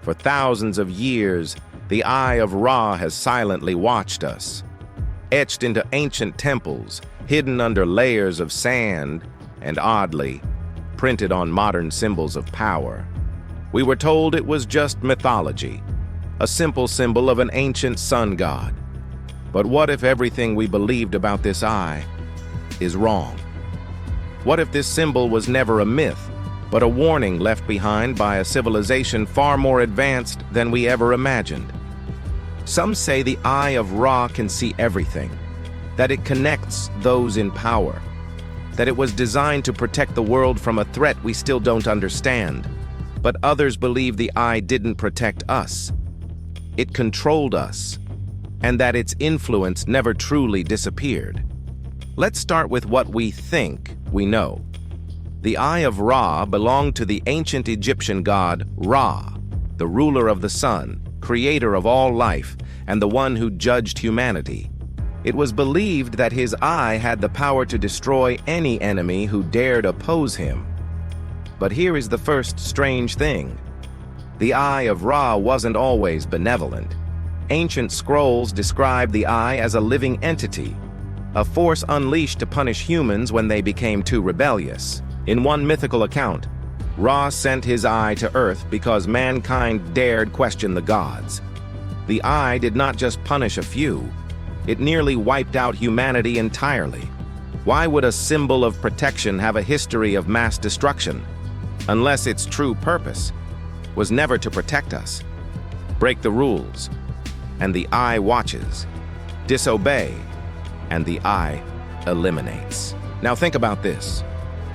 For thousands of years, the Eye of Ra has silently watched us. Etched into ancient temples, hidden under layers of sand, and oddly, printed on modern symbols of power. We were told it was just mythology, a simple symbol of an ancient sun god. But what if everything we believed about this eye is wrong? What if this symbol was never a myth, but a warning left behind by a civilization far more advanced than we ever imagined? Some say the Eye of Ra can see everything, that it connects those in power, that it was designed to protect the world from a threat we still don't understand. But others believe the eye didn't protect us. It controlled us, and that its influence never truly disappeared. Let's start with what we think we know. The Eye of Ra belonged to the ancient Egyptian god Ra, the ruler of the sun, creator of all life, and the one who judged humanity. It was believed that his eye had the power to destroy any enemy who dared oppose him. But here is the first strange thing. The Eye of Ra wasn't always benevolent. Ancient scrolls describe the eye as a living entity, a force unleashed to punish humans when they became too rebellious. In one mythical account, Ra sent his eye to Earth because mankind dared question the gods. The eye did not just punish a few, it nearly wiped out humanity entirely. Why would a symbol of protection have a history of mass destruction, unless its true purpose was never to protect us? Break the rules, and the eye watches. Disobey, and the eye eliminates. Now think about this.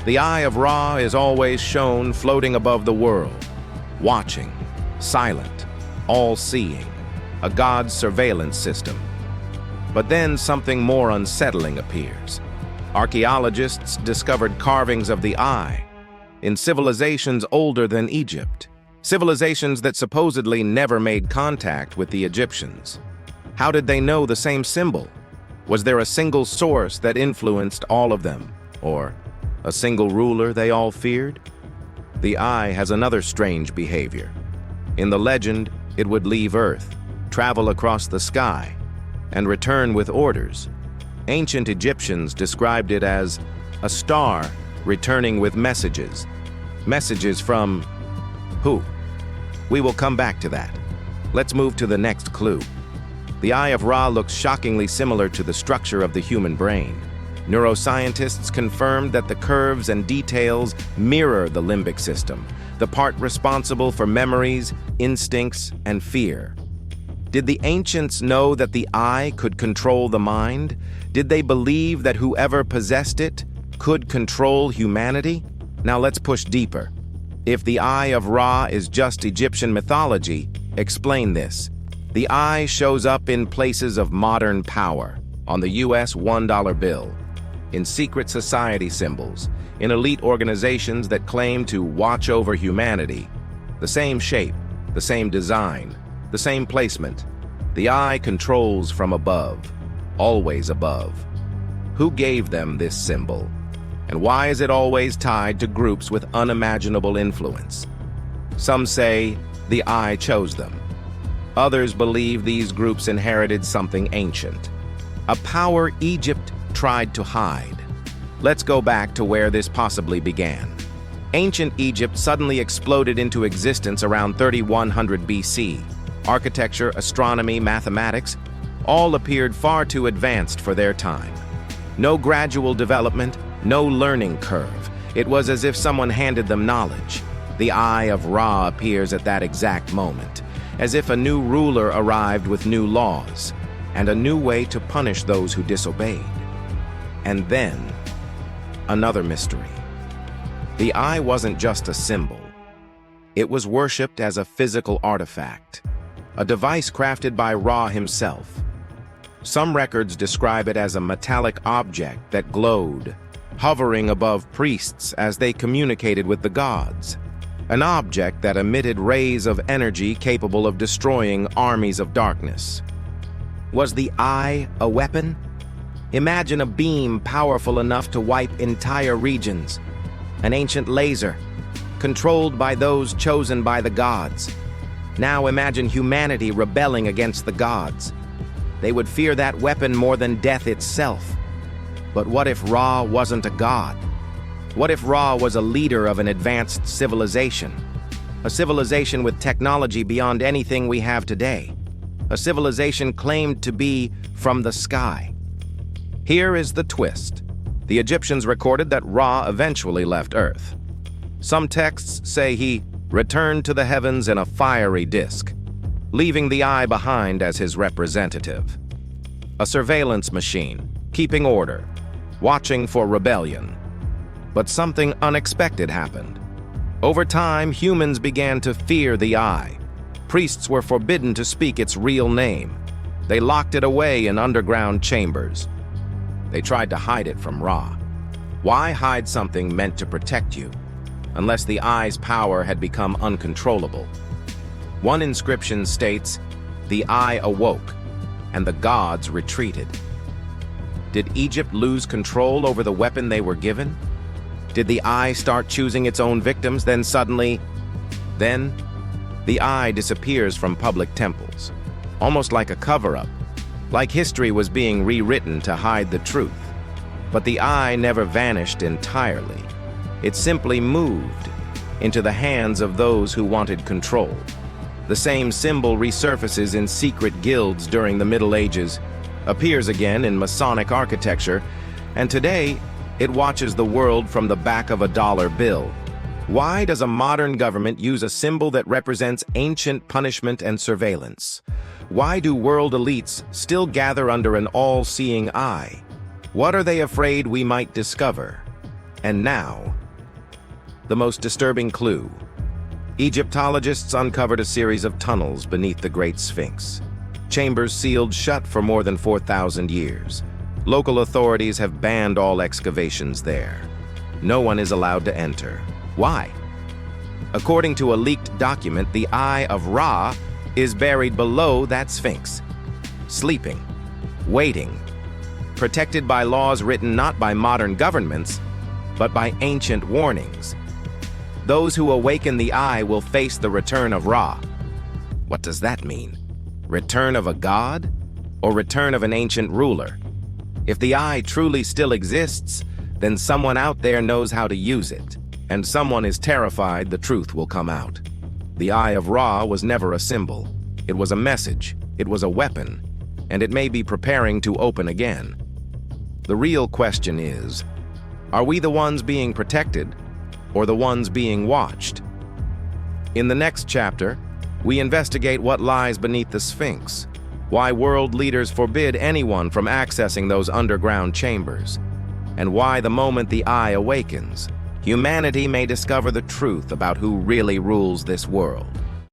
The Eye of Ra is always shown floating above the world, watching, silent, all-seeing, a god's surveillance system. But then something more unsettling appears. Archaeologists discovered carvings of the eye in civilizations older than Egypt, civilizations that supposedly never made contact with the Egyptians. How did they know the same symbol? Was there a single source that influenced all of them, or a single ruler they all feared? The eye has another strange behavior. In the legend, it would leave Earth, travel across the sky, and return with orders. Ancient Egyptians described it as a star returning with messages. Messages from who? We will come back to that. Let's move to the next clue. The Eye of Ra looks shockingly similar to the structure of the human brain. Neuroscientists confirmed that the curves and details mirror the limbic system, the part responsible for memories, instincts, and fear. Did the ancients know that the eye could control the mind? Did they believe that whoever possessed it could control humanity? Now let's push deeper. If the Eye of Ra is just Egyptian mythology, explain this. The eye shows up in places of modern power, on the US $1 bill, in secret society symbols, in elite organizations that claim to watch over humanity. The same shape, the same design, the same placement. The eye controls from above, always above. Who gave them this symbol? And why is it always tied to groups with unimaginable influence? Some say the eye chose them. Others believe these groups inherited something ancient, a power Egypt tried to hide. Let's go back to where this possibly began. Ancient Egypt suddenly exploded into existence around 3100 BC. Architecture, astronomy, mathematics, all appeared far too advanced for their time. No gradual development, no learning curve. It was as if someone handed them knowledge. The Eye of Ra appears at that exact moment, as if a new ruler arrived with new laws, and a new way to punish those who disobeyed. And then, another mystery. The eye wasn't just a symbol. It was worshipped as a physical artifact, a device crafted by Ra himself. Some records describe it as a metallic object that glowed, hovering above priests as they communicated with the gods. An object that emitted rays of energy capable of destroying armies of darkness. Was the eye a weapon? Imagine a beam powerful enough to wipe entire regions. An ancient laser, controlled by those chosen by the gods. Now imagine humanity rebelling against the gods. They would fear that weapon more than death itself. But what if Ra wasn't a god? What if Ra was a leader of an advanced civilization? A civilization with technology beyond anything we have today. A civilization claimed to be from the sky. Here is the twist. The Egyptians recorded that Ra eventually left Earth. Some texts say he returned to the heavens in a fiery disk, leaving the eye behind as his representative. A surveillance machine, keeping order, watching for rebellion. But something unexpected happened. Over time, humans began to fear the eye. Priests were forbidden to speak its real name. They locked it away in underground chambers. They tried to hide it from Ra. Why hide something meant to protect you, unless the eye's power had become uncontrollable? One inscription states, "The eye awoke, and the gods retreated." Did Egypt lose control over the weapon they were given? Did the eye start choosing its own victims, then the eye disappears from public temples, almost like a cover-up, like history was being rewritten to hide the truth. But the eye never vanished entirely. It simply moved into the hands of those who wanted control. The same symbol resurfaces in secret guilds during the Middle Ages, appears again in Masonic architecture, and today it watches the world from the back of a dollar bill. Why does a modern government use a symbol that represents ancient punishment and surveillance? Why do world elites still gather under an all-seeing eye? What are they afraid we might discover? And now, the most disturbing clue. Egyptologists uncovered a series of tunnels beneath the Great Sphinx. Chambers sealed shut for more than 4,000 years. Local authorities have banned all excavations there. No one is allowed to enter. Why? According to a leaked document, the Eye of Ra is buried below that Sphinx, sleeping, waiting, protected by laws written not by modern governments, but by ancient warnings. Those who awaken the Eye will face the return of Ra. What does that mean? Return of a god? Or return of an ancient ruler? If the Eye truly still exists, then someone out there knows how to use it, and someone is terrified the truth will come out. The Eye of Ra was never a symbol. It was a message, it was a weapon, and it may be preparing to open again. The real question is, are we the ones being protected, or the ones being watched? In the next chapter, we investigate what lies beneath the Sphinx, why world leaders forbid anyone from accessing those underground chambers, and why the moment the Eye awakens, humanity may discover the truth about who really rules this world.